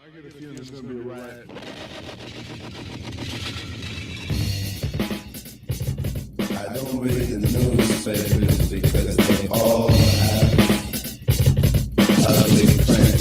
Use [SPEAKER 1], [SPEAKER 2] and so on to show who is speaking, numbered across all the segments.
[SPEAKER 1] I get a feeling it's going to be a riot.
[SPEAKER 2] I don't read the newspapers because they all have ugly print.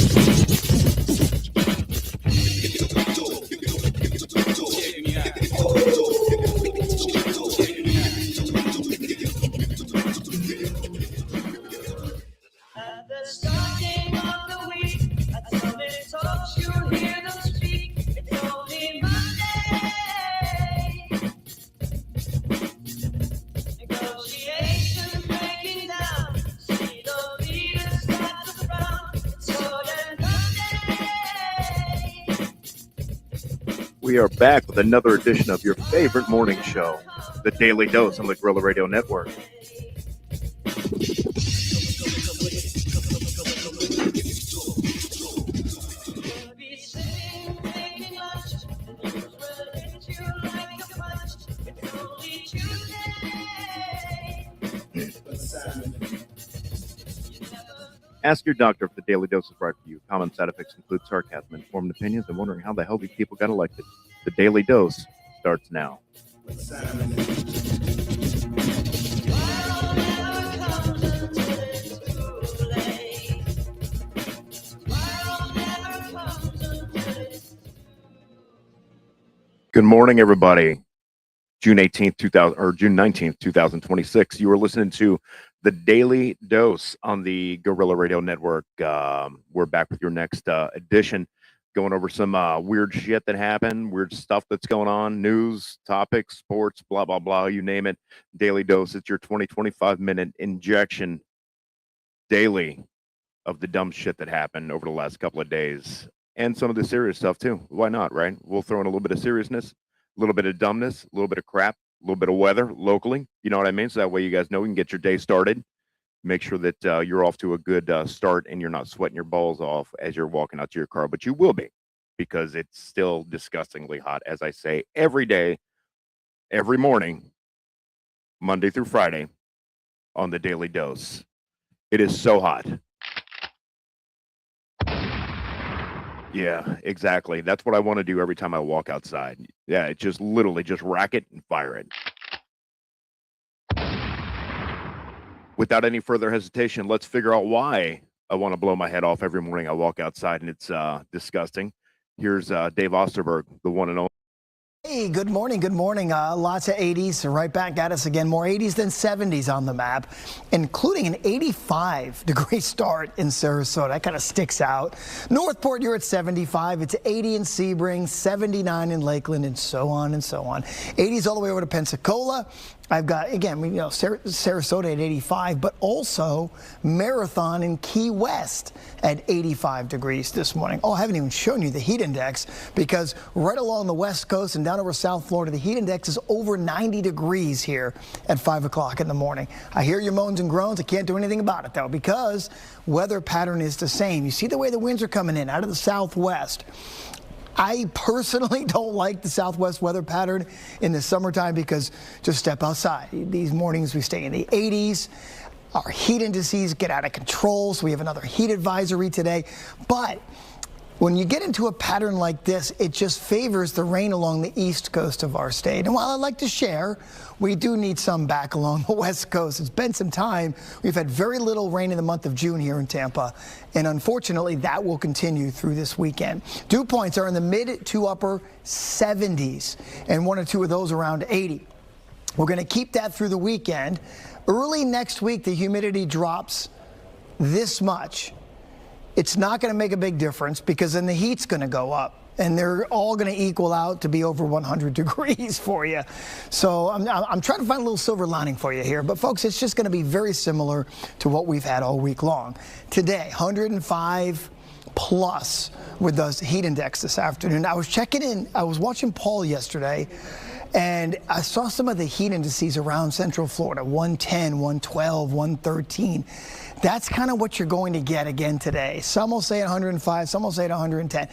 [SPEAKER 3] At the starting of the week, at Sunday talks, you'll hear them speak. It's only Monday. Negotiations breaking down. See the leaders at the front. It's more than Monday.
[SPEAKER 4] We are back with another edition of your favorite morning show, The Daily Dose on the Gorilla Radio Network. Ask your doctor if the Daily Dose is right for you. Common side effects include sarcasm, informed opinions, and wondering how the hell these people got elected. The Daily Dose starts now. Good morning, everybody. June 19th, 2026. You are listening to the Daily Dose on the Gorilla Radio Network. We're back with your next edition, going over some weird shit that happened, weird stuff that's going on, news, topics, sports, blah, blah, blah, you name it. Daily Dose, it's your 25-minute injection daily of the dumb shit that happened over the last couple of days. And some of the serious stuff, too. Why not, right? We'll throw in a little bit of seriousness, a little bit of dumbness, a little bit of crap, a little bit of weather locally. You know what I mean? So that way you guys know we can get your day started. Make sure that you're off to a good start and you're not sweating your balls off as you're walking out to your car. But you will be, because it's still disgustingly hot, as I say, every day, every morning, Monday through Friday on the Daily Dose. It is so hot. Yeah, exactly. That's what I want to do every time I walk outside. Yeah, it's just literally just rack it and fire it. Without any further hesitation, let's figure out why I want to blow my head off every morning I walk outside and it's disgusting. Here's Dave Osterberg, the one and only.
[SPEAKER 5] Hey, good morning. Good morning. Lots of 80s right back at us again. More 80s than 70s on the map, including an 85-degree start in Sarasota. That kind of sticks out. Northport, you're at 75. It's 80 in Sebring, 79 in Lakeland, and so on and so on. 80s all the way over to Pensacola. I've got, again, Sarasota at 85, but also Marathon in Key West at 85 degrees this morning. Oh, I haven't even shown you the heat index, because right along the West Coast and down over South Florida, the heat index is over 90 degrees here at 5 o'clock in the morning. I hear your moans and groans. I can't do anything about it, though, because weather pattern is the same. You see the way the winds are coming in out of the southwest. I personally don't like the southwest weather pattern in the summertime, because just step outside. These mornings we stay in the 80s. Our heat indices get out of control, so we have another heat advisory today. But when you get into a pattern like this, it just favors the rain along the east coast of our state. And while I like to share, we do need some back along the west coast. It's been some time. We've had very little rain in the month of June here in Tampa, and unfortunately that will continue through this weekend. Dew points are in the mid to upper 70s, and one or two of those around 80. We're going to keep that through the weekend. Early next week, the humidity drops this much. It's not going to make a big difference, because then the heat's going to go up, and they're all going to equal out to be over 100 degrees for you. So I'm trying to find a little silver lining for you here. But, folks, it's just going to be very similar to what we've had all week long. Today, 105 plus with the heat index this afternoon. I was checking in. I was watching Paul yesterday, and I saw some of the heat indices around Central Florida, 110, 112, 113. That's kind of what you're going to get again today. Some will say 105, some will say 110.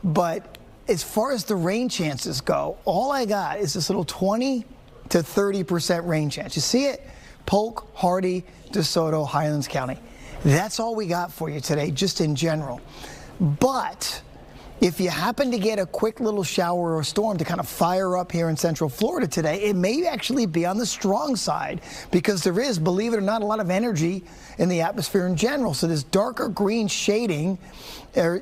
[SPEAKER 5] But as far as the rain chances go, all I got is this little 20 to 30% rain chance. You see it? Polk, Hardy, DeSoto, Highlands County. That's all we got for you today, just in general. But If you happen to get a quick little shower or storm to kind of fire up here in Central Florida today, it may actually be on the strong side because there is, believe it or not, a lot of energy in the atmosphere in general. So this darker green shading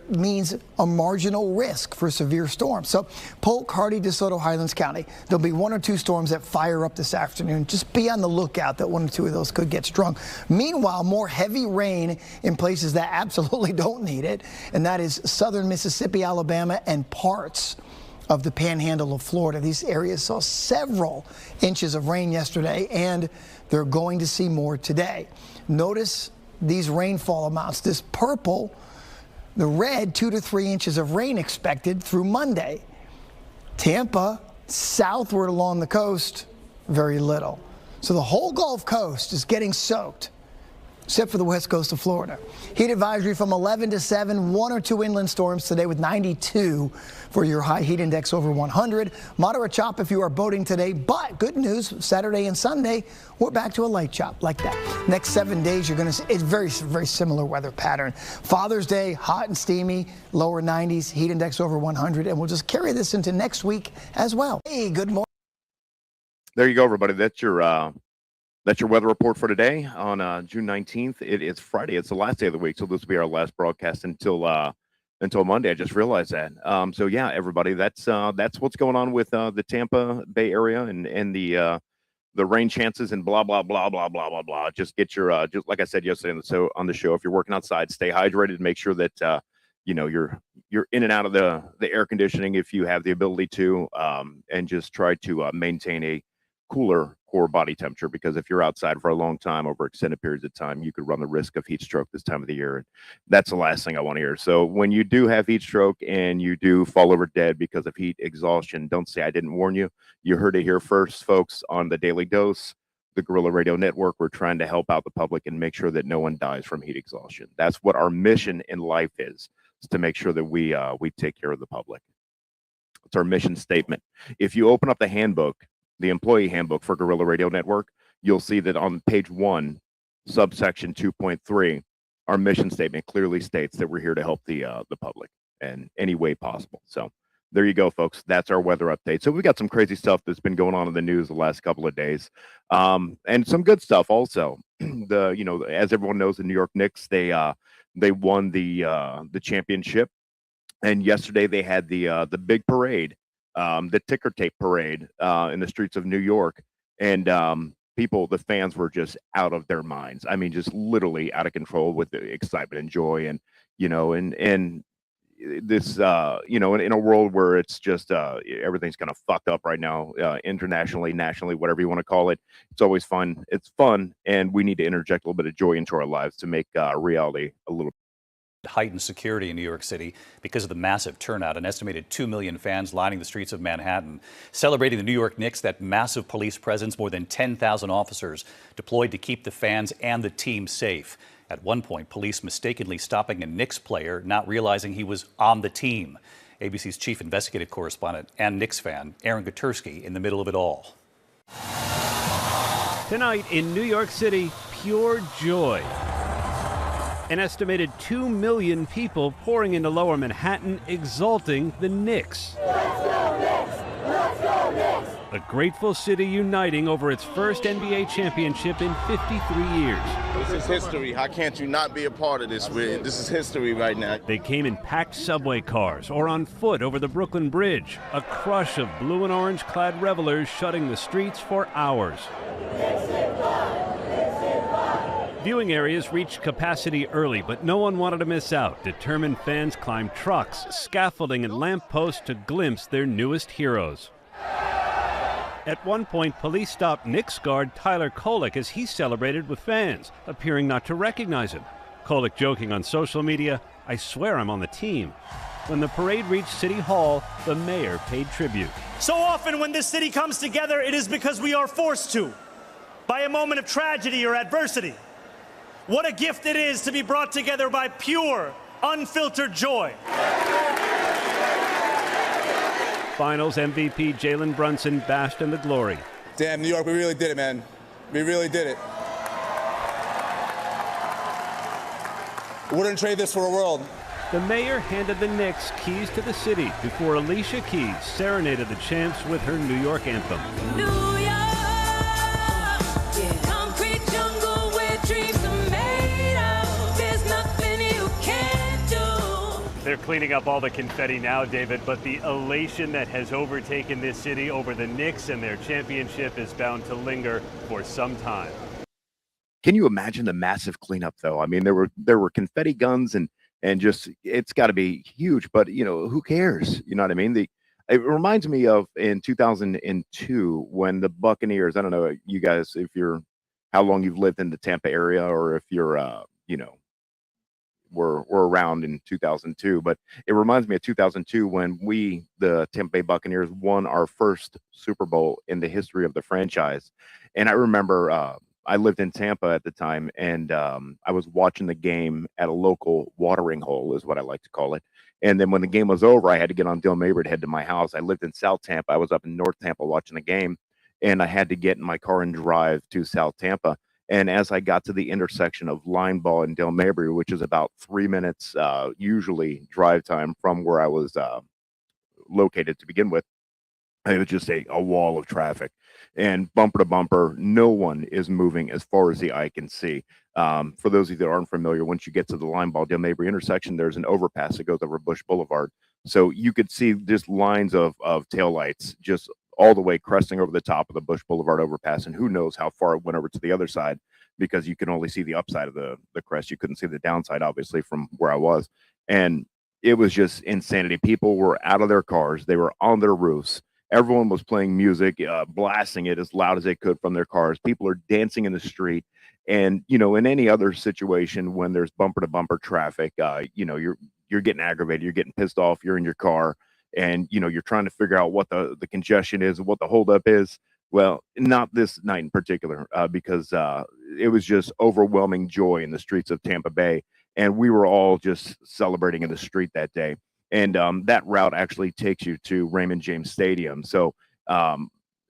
[SPEAKER 5] means a marginal risk for severe storms. So Polk, Hardy, DeSoto, Highlands County, there'll be 1 or 2 storms that fire up this afternoon. Just be on the lookout that 1 or 2 of those could get strong. Meanwhile, more heavy rain in places that absolutely don't need it, and that is southern Mississippi, Alabama, and parts of the panhandle of Florida. These areas saw several inches of rain yesterday, and they're going to see more today. Notice these rainfall amounts. This purple, the red, 2 to 3 inches of rain expected through Monday. Tampa, southward along the coast, very little. So the whole Gulf Coast is getting soaked, except for the west coast of Florida. Heat advisory from 11 to 7, 1 or 2 inland storms today with 92 for your high heat index over 100. Moderate chop if you are boating today, but good news, Saturday and Sunday, we're back to a light chop like that. Next 7 days, you're going to see it's very similar weather pattern. Father's Day, hot and steamy, lower 90s, heat index over 100, and we'll just carry this into next week as well. Hey, good morning.
[SPEAKER 4] There you go, everybody. That's your weather report for today on June 19th. It's Friday. It's the last day of the week, so this will be our last broadcast until Monday. I just realized that. So yeah, everybody, that's what's going on with the Tampa Bay area and the rain chances and blah blah blah blah blah blah blah. Just get your just like I said yesterday on the show, if you're working outside, stay hydrated. Make sure that you're in and out of the air conditioning if you have the ability to, and just try to maintain a cooler core body temperature, because if you're outside for a long time over extended periods of time, you could run the risk of heat stroke this time of the year, and that's the last thing I want to hear. So when you do have heat stroke and you do fall over dead because of heat exhaustion, don't say I didn't warn you. You heard it here first, folks, on the Daily Dose, the Gorilla Radio Network. We're trying to help out the public and make sure that no one dies from heat exhaustion. That's what our mission in life is to make sure that we take care of the public. It's our mission statement. If you open up the handbook, the employee handbook for Gorilla Radio Network, you'll see that on page 1, subsection 2.3, our mission statement clearly states that we're here to help the public in any way possible. So there you go, folks. That's our weather update. So we got some crazy stuff that's been going on in the news the last couple of days, and some good stuff also. As everyone knows, the New York Knicks, they won the championship, and yesterday they had the big parade. The ticker tape parade in the streets of New York, and the fans were just out of their minds. I mean, just literally out of control with the excitement and joy, and this, in a world where it's just everything's kind of fucked up right now, internationally, nationally, whatever you want to call it. It's always fun. It's fun, and we need to interject a little bit of joy into our lives to make reality a little.
[SPEAKER 6] Heightened security in New York City because of the massive turnout. An estimated 2 million fans lining the streets of Manhattan, celebrating the New York Knicks. That massive police presence, more than 10,000 officers deployed to keep the fans and the team safe. At one point, police mistakenly stopping a Knicks player, not realizing he was on the team. ABC's chief investigative correspondent and Knicks fan, Aaron Gutersky, in the middle of it all.
[SPEAKER 7] Tonight in New York City, pure joy. An estimated 2 million people pouring into lower Manhattan, exalting the Knicks.
[SPEAKER 3] Let's go Knicks! Let's go Knicks!
[SPEAKER 7] A grateful city uniting over its first NBA championship in 53 years.
[SPEAKER 1] This is history. How can't you not be a part of this? This is history right now.
[SPEAKER 7] They came in packed subway cars or on foot over the Brooklyn Bridge, a crush of blue and orange clad revelers shutting the streets for hours. Viewing areas reached capacity early, but no one wanted to miss out. Determined fans climbed trucks, scaffolding, and lampposts to glimpse their newest heroes. At one point, police stopped Knicks guard Tyler Kolek as he celebrated with fans, appearing not to recognize him. Kolek joking on social media, "I swear I'm on the team." When the parade reached City Hall, the mayor paid tribute.
[SPEAKER 8] So often when this city comes together, it is because we are forced to, by a moment of tragedy or adversity. What a gift it is to be brought together by pure, unfiltered joy.
[SPEAKER 7] Finals MVP Jalen Brunson basked in the glory.
[SPEAKER 1] Damn, New York, we really did it, man. We really did it. Wouldn't trade this for a world.
[SPEAKER 7] the mayor handed the Knicks keys to the city before Alicia Keys serenaded the champs with her New York anthem.
[SPEAKER 3] New York, concrete jungle where dreams are made of. There's nothing you can't do.
[SPEAKER 7] They're cleaning up all the confetti now, David, but the elation that has overtaken this city over the Knicks and their championship is bound to linger for some time.
[SPEAKER 4] Can you imagine the massive cleanup, though? I mean, there were confetti guns and just it's got to be huge. But who cares? You know what I mean? It reminds me of in 2002 when the Buccaneers. I don't know you guys how long you've lived in the Tampa area or if you're were around in 2002. But it reminds me of 2002 when the Tampa Bay Buccaneers, won our first Super Bowl in the history of the franchise. And I remember. I lived in Tampa at the time, and I was watching the game at a local watering hole, is what I like to call it. And then when the game was over, I had to get on Dale Mabry to head to my house. I lived in South Tampa. I was up in North Tampa watching the game, and I had to get in my car and drive to South Tampa. And as I got to the intersection of Lineball and Dale Mabry, which is about 3 minutes usually drive time from where I was located to begin with, it was just a wall of traffic. And bumper to bumper, no one is moving as far as the eye can see. For those of you that aren't familiar, once you get to the Lineball Dale Mabry intersection, there's an overpass that goes over Bush Boulevard. So you could see just lines of taillights just all the way cresting over the top of the Bush Boulevard overpass. And who knows how far it went over to the other side, because you can only see the upside of the crest. You couldn't see the downside, obviously, from where I was. And it was just insanity. People were out of their cars. They were on their roofs. Everyone was playing music, blasting it as loud as they could from their cars. People are dancing in the street. And, in any other situation, when there's bumper to bumper traffic, you're getting aggravated, you're getting pissed off, you're in your car, and, you're trying to figure out what the congestion is and what the holdup is. Well, not this night in particular, because it was just overwhelming joy in the streets of Tampa Bay. And we were all just celebrating in the street that day. And that route actually takes you to Raymond James Stadium. So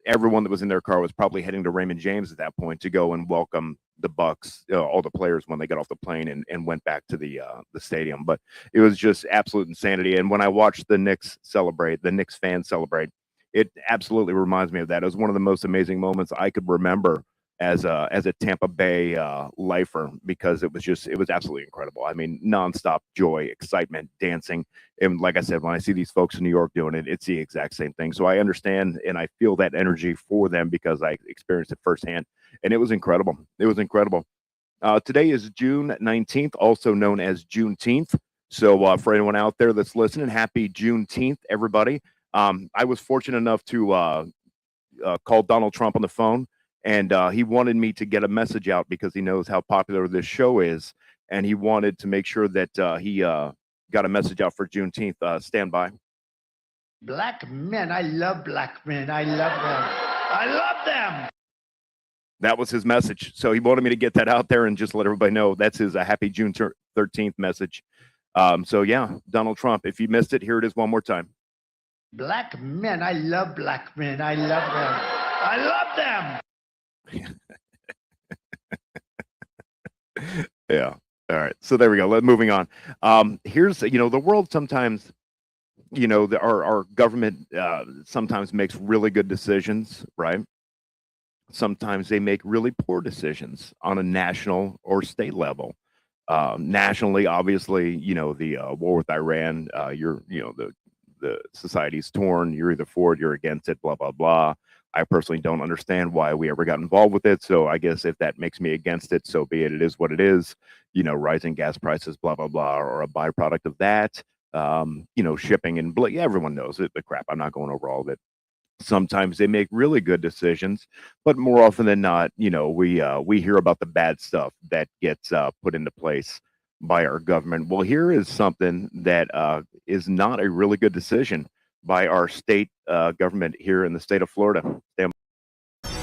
[SPEAKER 4] everyone that was in their car was probably heading to Raymond James at that point to go and welcome the Bucks, all the players when they got off the plane and went back to the stadium. But it was just absolute insanity. And when I watched the Knicks fans celebrate, it absolutely reminds me of that. It was one of the most amazing moments I could remember as a Tampa Bay lifer, because it was absolutely incredible. I mean, nonstop joy, excitement, dancing. And like I said, when I see these folks in New York doing it, it's the exact same thing. So I understand and I feel that energy for them because I experienced it firsthand. And it was incredible. It was incredible. Today is June 19th, also known as Juneteenth. So for anyone out there that's listening, happy Juneteenth, everybody. I was fortunate enough to call Donald Trump on the phone. And he wanted me to get a message out because he knows how popular this show is. And he wanted to make sure that he got a message out for Juneteenth. Stand by.
[SPEAKER 9] Black men. I love black men. I love them. I love them.
[SPEAKER 4] That was his message. So he wanted me to get that out there and just let everybody know that's his happy June 13th message. So, yeah, Donald Trump, if you missed it, here it is one more time.
[SPEAKER 9] Black men. I love black men. I love them. I love them.
[SPEAKER 4] Yeah. All right. So there we go. Moving on. Here's, the world sometimes, our government sometimes makes really good decisions, right? Sometimes they make really poor decisions on a national or state level. Nationally, obviously, the war with Iran, the society's torn. You're either for it, you're against it, blah, blah, blah. I personally don't understand why we ever got involved with it. So I guess if that makes me against it, so be it. It is what it is. Rising gas prices, blah, blah, blah, or a byproduct of that. Shipping and everyone knows it, the crap. I'm not going over all of it. Sometimes they make really good decisions, but more often than not, we hear about the bad stuff that gets put into place by our government. Well, here is something that is not a really good decision by our state government here in the state of Florida.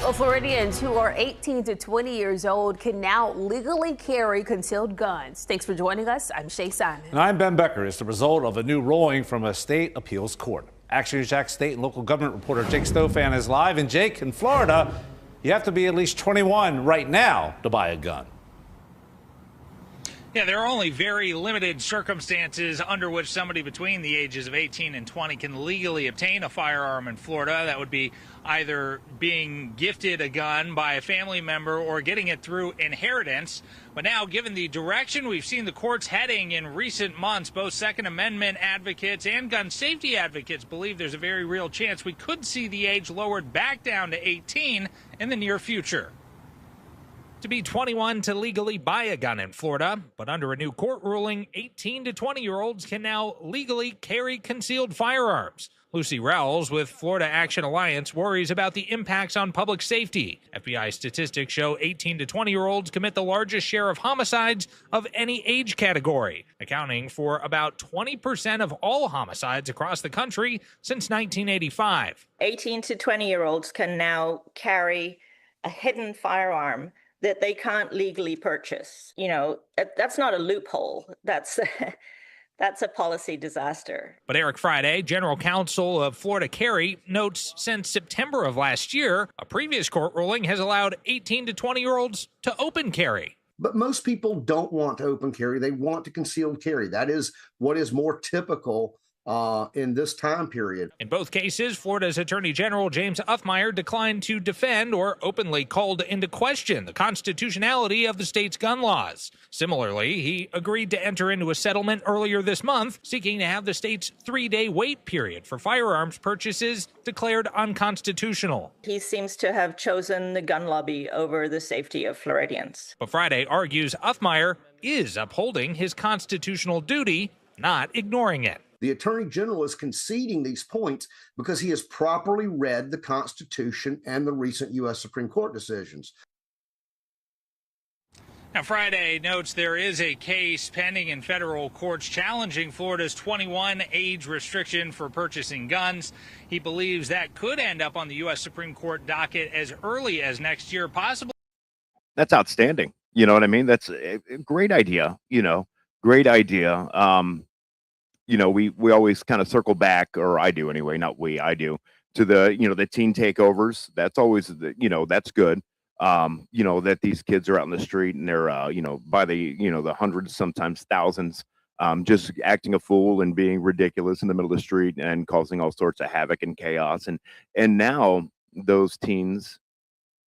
[SPEAKER 10] Well, Floridians who are 18 to 20 years old can now legally carry concealed guns. Thanks for joining us. I'm Shay Simon.
[SPEAKER 11] And I'm Ben Becker. It's the result of a new ruling from a state appeals court. Action News Jax state and local government reporter Jake Stofan is live. And Jake, in Florida, you have to be at least 21 right now to buy a gun.
[SPEAKER 12] Yeah, there are only very limited circumstances under which somebody between the ages of 18 and 20 can legally obtain a firearm in Florida. That would be either being gifted a gun by a family member or getting it through inheritance. But now, given the direction we've seen the courts heading in recent months, both Second Amendment advocates and gun safety advocates believe there's a very real chance we could see the age lowered back down to 18 in the near future. To be 21 to legally buy a gun in Florida, but under a new court ruling, 18 to 20-year-olds can now legally carry concealed firearms. Lucy Rowles with Florida Action Alliance worries about the impacts on public safety. FBI statistics show 18 to 20-year-olds commit the largest share of homicides of any age category, accounting for about 20% of all homicides across the country since 1985.
[SPEAKER 13] 18 to 20-year-olds can now carry a hidden firearm that they can't legally purchase. You know, that's not a loophole. That's a policy disaster.
[SPEAKER 12] But Eric Friday, general counsel of Florida Carry, notes since September of last year, a previous court ruling has allowed 18 to 20-year-olds to open carry.
[SPEAKER 14] But most people don't want to open carry. They want to concealed carry. That is what is more typical in this time period.
[SPEAKER 12] In both cases, Florida's Attorney General James Uthmeier declined to defend or openly called into question the constitutionality of the state's gun laws. Similarly, he agreed to enter into a settlement earlier this month, seeking to have the state's 3-day wait period for firearms purchases declared unconstitutional.
[SPEAKER 13] He seems to have chosen the gun lobby over the safety of Floridians.
[SPEAKER 12] But Friday argues Uthmeier is upholding his constitutional duty, not ignoring it.
[SPEAKER 14] The Attorney General is conceding these points because he has properly read the Constitution and the recent U.S. Supreme Court decisions.
[SPEAKER 12] Now, Friday notes there is a case pending in federal courts challenging Florida's 21 age restriction for purchasing guns. He believes that could end up on the U.S. Supreme Court docket as early as next year, possibly.
[SPEAKER 4] That's outstanding. You know what I mean? That's a great idea. Great idea. We always kind of circle back, or I do anyway, not we, I do, to the teen takeovers. That's always, that's good. That these kids are out in the street and they're, by the hundreds, sometimes thousands, just acting a fool and being ridiculous in the middle of the street and causing all sorts of havoc and chaos. And now those teens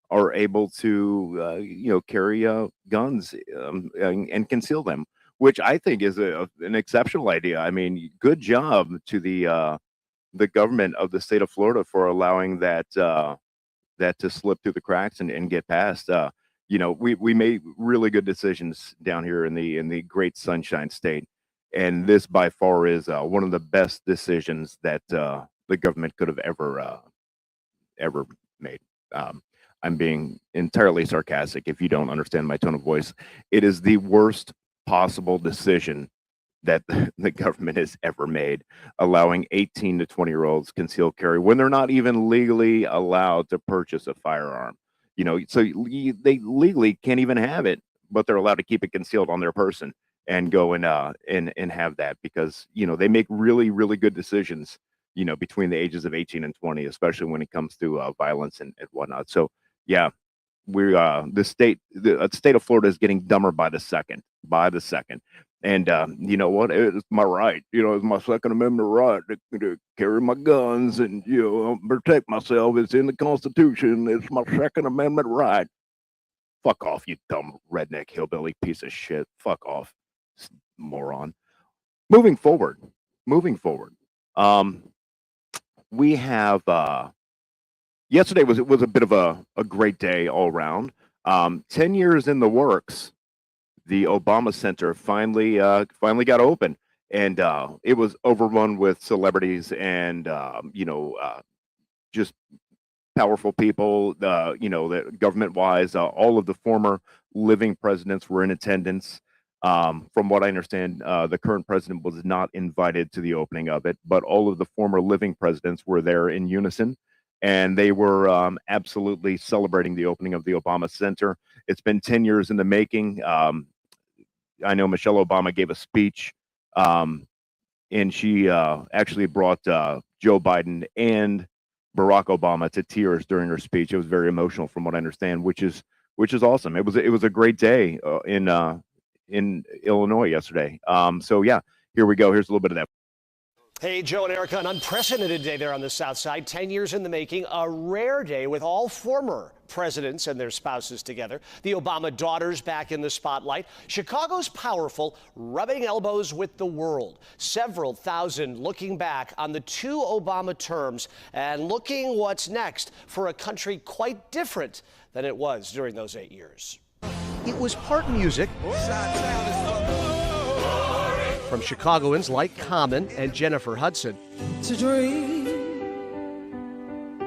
[SPEAKER 4] are able to, carry guns and conceal them, which I think is an exceptional idea. I mean, good job to the government of the state of Florida for allowing that to slip through the cracks and get past. We made really good decisions down here in the great Sunshine State, and this by far is one of the best decisions that the government could have ever made. I'm being entirely sarcastic. If you don't understand my tone of voice, it is the worst possible decision that the government has ever made, allowing 18 to 20-year-olds concealed carry when they're not even legally allowed to purchase a firearm. So they legally can't even have it, but they're allowed to keep it concealed on their person and go and have that because they make really, really good decisions between the ages of 18 and 20, especially when it comes to violence and whatnot. So yeah, the state of Florida is getting dumber by the second. And you know what? It's my right. It's my Second Amendment right to carry my guns and protect myself. It's in the Constitution. It's my Second Amendment right. Fuck off, you dumb redneck hillbilly piece of shit. Fuck off, moron. Moving forward. We have yesterday was a bit of a great day all around. 10 years in the works. The Obama Center finally got open, and it was overrun with celebrities and just powerful people. The government-wise, all of the former living presidents were in attendance. From what I understand, the current president was not invited to the opening of it, but all of the former living presidents were there in unison, and they were absolutely celebrating the opening of the Obama Center. It's been 10 years in the making. I know Michelle Obama gave a speech, and she actually brought Joe Biden and Barack Obama to tears during her speech. It was very emotional, from what I understand, which is awesome. It was a great day in in Illinois yesterday. So yeah, here we go. Here's a little bit of that.
[SPEAKER 15] Hey, Joe and Erica, an unprecedented day there on the South Side, 10 years in the making, a rare day with all former presidents and their spouses together. The Obama daughters back in the spotlight. Chicago's powerful, rubbing elbows with the world. Several thousand looking back on the 2 Obama terms and looking what's next for a country quite different than it was during those 8 years. It was part music from Chicagoans like Common and Jennifer Hudson,
[SPEAKER 3] To dream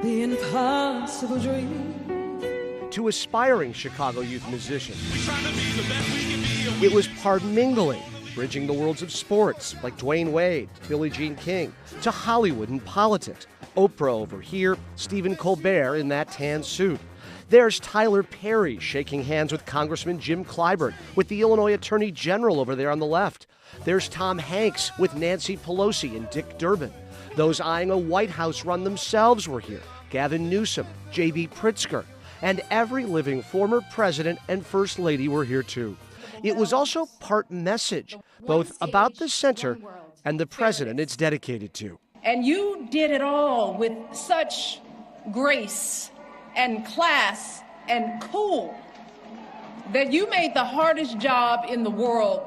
[SPEAKER 3] the impossible dream.
[SPEAKER 15] to aspiring Chicago youth musicians. It was part mingling, bridging the worlds of sports like Dwayne Wade, Billie Jean King, to Hollywood and politics. Oprah over here, Stephen Colbert in that tan suit. There's Tyler Perry shaking hands with Congressman Jim Clyburn, with the Illinois Attorney General over there on the left. There's Tom Hanks with Nancy Pelosi and Dick Durbin. Those eyeing a White House run themselves were here. Gavin Newsom, J.B. Pritzker, and every living former president and first lady were here too. It was also part message, both about the center and the president it's dedicated to.
[SPEAKER 16] And you did it all with such grace and class and cool that you made the hardest job in the world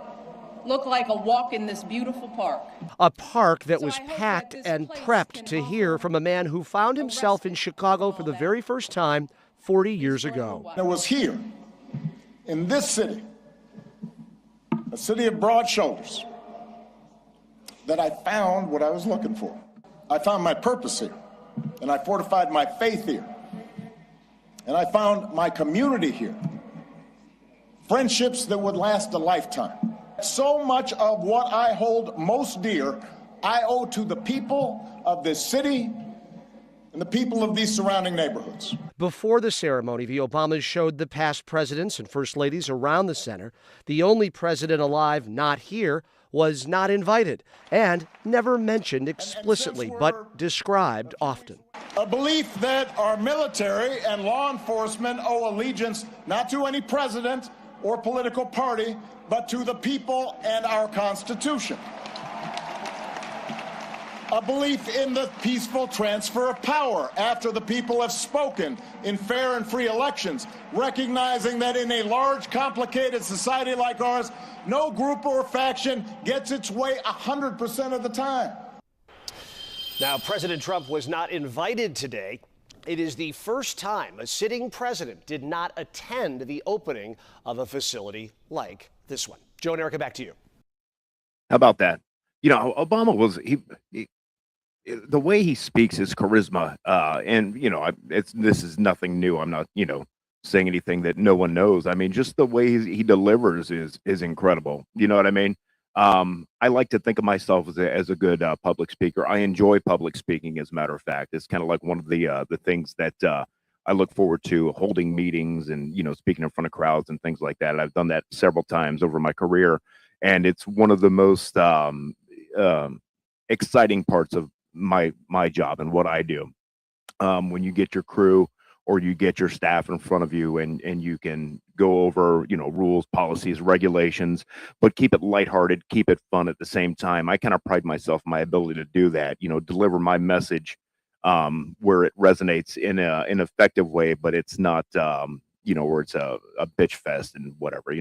[SPEAKER 16] look like a walk in this beautiful park.
[SPEAKER 15] A park that was packed and prepped to hear from a man who found himself in Chicago for the very first time 40 years ago.
[SPEAKER 17] It was here, in this city, a city of broad shoulders, that I found what I was looking for. I found my purpose here, and I fortified my faith here. And I found my community here. Friendships that would last a lifetime. So much of what I hold most dear, I owe to the people of this city and the people of these surrounding neighborhoods.
[SPEAKER 15] Before the ceremony, the Obamas showed the past presidents and first ladies around the center. The only president alive not here was not invited and never mentioned explicitly, but described often.
[SPEAKER 17] A belief that our military and law enforcement owe allegiance not to any president or political party, but to the people and our Constitution. A belief in the peaceful transfer of power after the people have spoken in fair and free elections, recognizing that in a large, complicated society like ours, no group or faction gets its way 100% of the time.
[SPEAKER 15] Now, President Trump was not invited today. It is the first time a sitting president did not attend the opening of a facility like this one. Joe and Erica, back to you.
[SPEAKER 4] How about that? You know, Obama was the way he speaks, his charisma, and you know, this is nothing new. I'm not, saying anything that no one knows. I mean, just the way he delivers is incredible. You know what I mean? I like to think of myself as a good public speaker. I enjoy public speaking, as a matter of fact. It's kind of like one of the things that I look forward to, holding meetings and speaking in front of crowds and things like that. I've done that several times over my career, and it's one of the most exciting parts of my job and what I do. When you get your crew or you get your staff in front of you and you can go over, rules, policies, regulations, but keep it lighthearted, keep it fun at the same time. I kind of pride myself in my ability to do that, deliver my message where it resonates in an effective way, but it's not, where it's a bitch fest and whatever,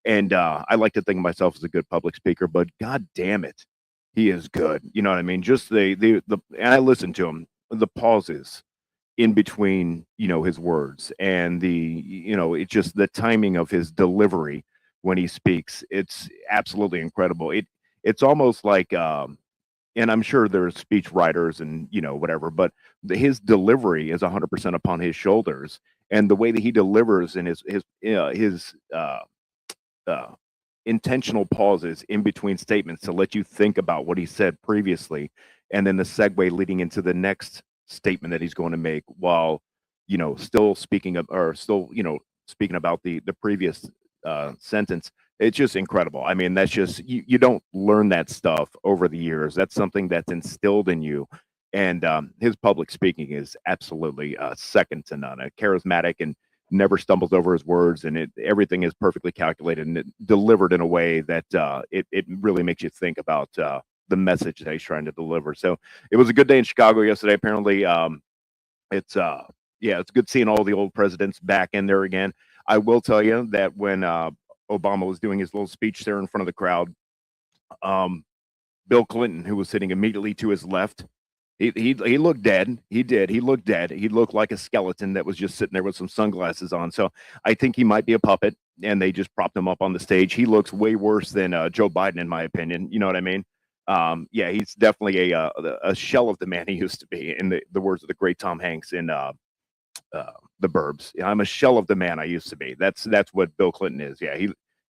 [SPEAKER 4] and I like to think of myself as a good public speaker, but God damn it, he is good. You know what I mean? Just and I listen to him, the pauses in between, his words and it's just the timing of his delivery when he speaks. It's absolutely incredible. It's almost like, and I'm sure there's speech writers and, whatever, but his delivery is 100% upon his shoulders, and the way that he delivers and his intentional pauses in between statements to let you think about what he said previously, and then the segue leading into the next statement that he's going to make while still speaking about the previous sentence. It's just incredible. I mean, that's just you don't learn that stuff over the years. That's something that's instilled in you, and his public speaking is absolutely second to none. Charismatic, and never stumbles over his words, and everything is perfectly calculated and delivered in a way that it really makes you think about the message that he's trying to deliver. So it was a good day in Chicago yesterday. Apparently, it's good seeing all the old presidents back in there again. I will tell you that when Obama was doing his little speech there in front of the crowd, Bill Clinton, who was sitting immediately to his left, he looked dead. He did. He looked dead. He looked like a skeleton that was just sitting there with some sunglasses on. So I think he might be a puppet, and they just propped him up on the stage. He looks way worse than Joe Biden, in my opinion. You know what I mean? He's definitely a shell of the man he used to be, in the words of the great Tom Hanks in The Burbs. I'm a shell of the man I used to be. That's what Bill Clinton is. Yeah,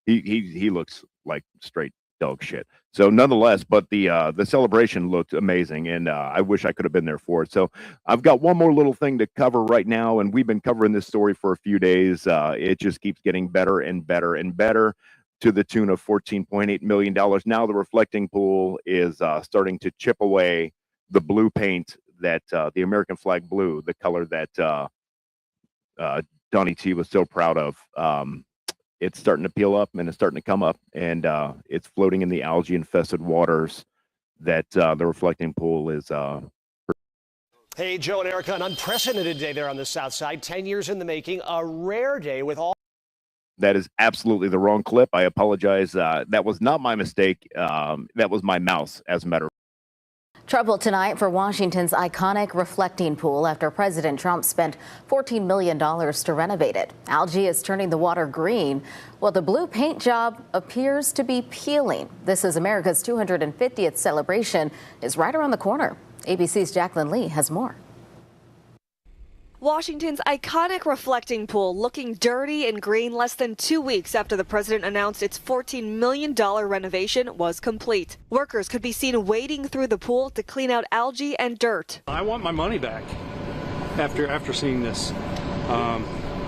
[SPEAKER 4] he looks like straight dog shit. So nonetheless, but the celebration looked amazing, and I wish I could have been there for it. So I've got one more little thing to cover right now, and we've been covering this story for a few days. It just keeps getting better and better and better, to the tune of $14.8 million. Now the reflecting pool is starting to chip away the blue paint that the American flag blue, the color that Donnie T was so proud of. It's starting to peel up, and it's starting to come up, and it's floating in the algae infested waters that the reflecting pool is.
[SPEAKER 15] Hey, Joe and Erica, an unprecedented day there on the South Side. 10 years in the making, a rare day with all.
[SPEAKER 4] That is absolutely the wrong clip. I apologize. That was not my mistake. That was my mouse, as a matter of fact.
[SPEAKER 18] Trouble tonight for Washington's iconic reflecting pool after President Trump spent $14 million to renovate it. Algae is turning the water green, while the blue paint job appears to be peeling. This is America's 250th celebration is right around the corner. ABC's Jacqueline Lee has more.
[SPEAKER 19] Washington's iconic reflecting pool looking dirty and green less than 2 weeks after the president announced its $14 million renovation was complete. Workers could be seen wading through the pool to clean out algae and dirt.
[SPEAKER 20] I want my money back after seeing this.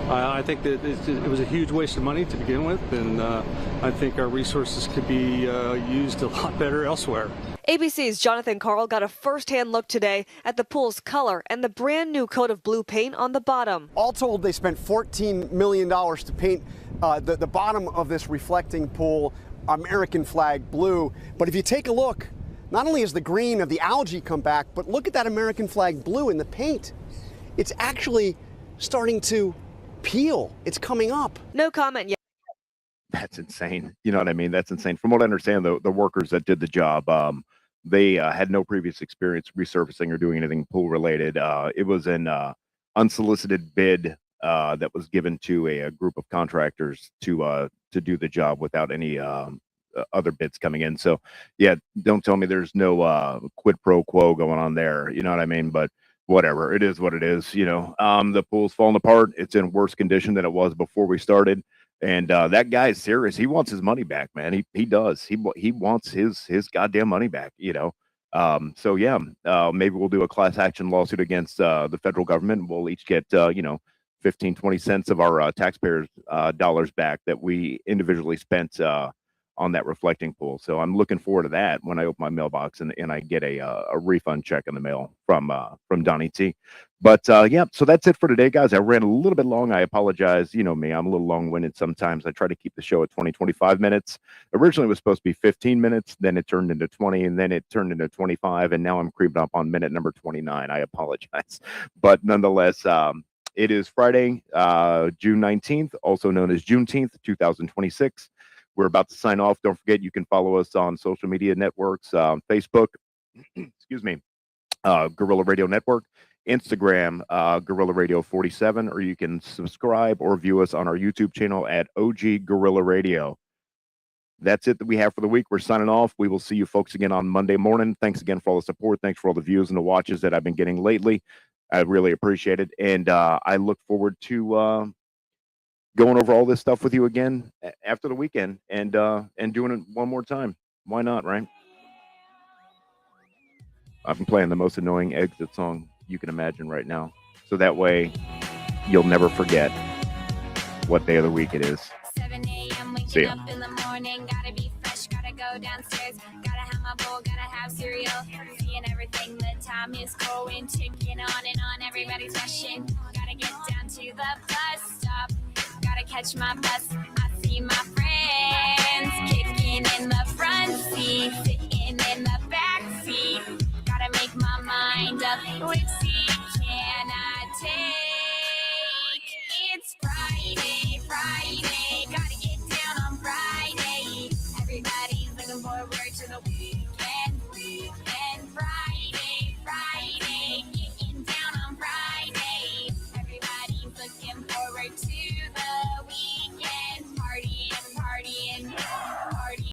[SPEAKER 20] I think that it was a huge waste of money to begin with, and I think our resources could be used a lot better elsewhere.
[SPEAKER 19] ABC's Jonathan Carl got a first-hand look today at the pool's color and the brand new coat of blue paint on the bottom.
[SPEAKER 21] All told, they spent $14 million to paint the bottom of this reflecting pool American flag blue. But if you take a look, not only has the green of the algae come back, but look at that American flag blue in the paint. It's actually starting to peel. It's coming up.
[SPEAKER 19] No comment yet.
[SPEAKER 4] That's insane. You know what I mean? That's insane. From what I understand, the workers that did the job, they had no previous experience resurfacing or doing anything pool related. It was an unsolicited bid that was given to a group of contractors to do the job without any other bids coming in. So yeah, don't tell me there's no quid pro quo going on there. You know what I mean? But whatever, it is what it is. You know, the pool's falling apart. It's in worse condition than it was before we started. And that guy is serious. He wants his money back, man. He does. He wants his goddamn money back, you know. So yeah, maybe we'll do a class action lawsuit against the federal government. We'll each get 15, 20 cents of our taxpayers' dollars back that we individually spent on that reflecting pool. So I'm looking forward to that when I open my mailbox and I get a refund check in the mail from Donnie T. But yeah, so that's it for today, guys. I ran a little bit long. I apologize. You know me, I'm a little long-winded sometimes. I try to keep the show at 25 minutes. Originally it was supposed to be 15 minutes, then it turned into 20, and then it turned into 25, and now I'm creeping up on minute number 29. I apologize. But nonetheless, it is Friday, June 19th, also known as Juneteenth, 2026. We're about to sign off. Don't forget, you can follow us on social media networks, Facebook, excuse me, Gorilla Radio Network, Instagram, Gorilla Radio 47, or you can subscribe or view us on our YouTube channel at OG Gorilla Radio. That's it that we have for the week. We're signing off. We will see you folks again on Monday morning. Thanks again for all the support. Thanks for all the views and the watches that I've been getting lately. I really appreciate it. And I look forward to going over all this stuff with you again after the weekend and doing it one more time. Why not, right? I've been playing the most annoying exit song you can imagine right now. So that way you'll never forget what day of the week it is.
[SPEAKER 22] 7 a.m. waking
[SPEAKER 4] See ya.
[SPEAKER 22] up in the morning, gotta be fresh, gotta go downstairs, gotta have my bowl, gotta have cereal, seeing everything, the time is going, ticking on and on, everybody's rushing, gotta Gotta get down to the bus stop. Gotta catch my bus. I see my friends kicking in the front seat, sitting in the back seat. Gotta make my mind up. Which seat can I take? It's Friday, Friday. Gotta get down on Friday. Everybody's looking forward to the weekend.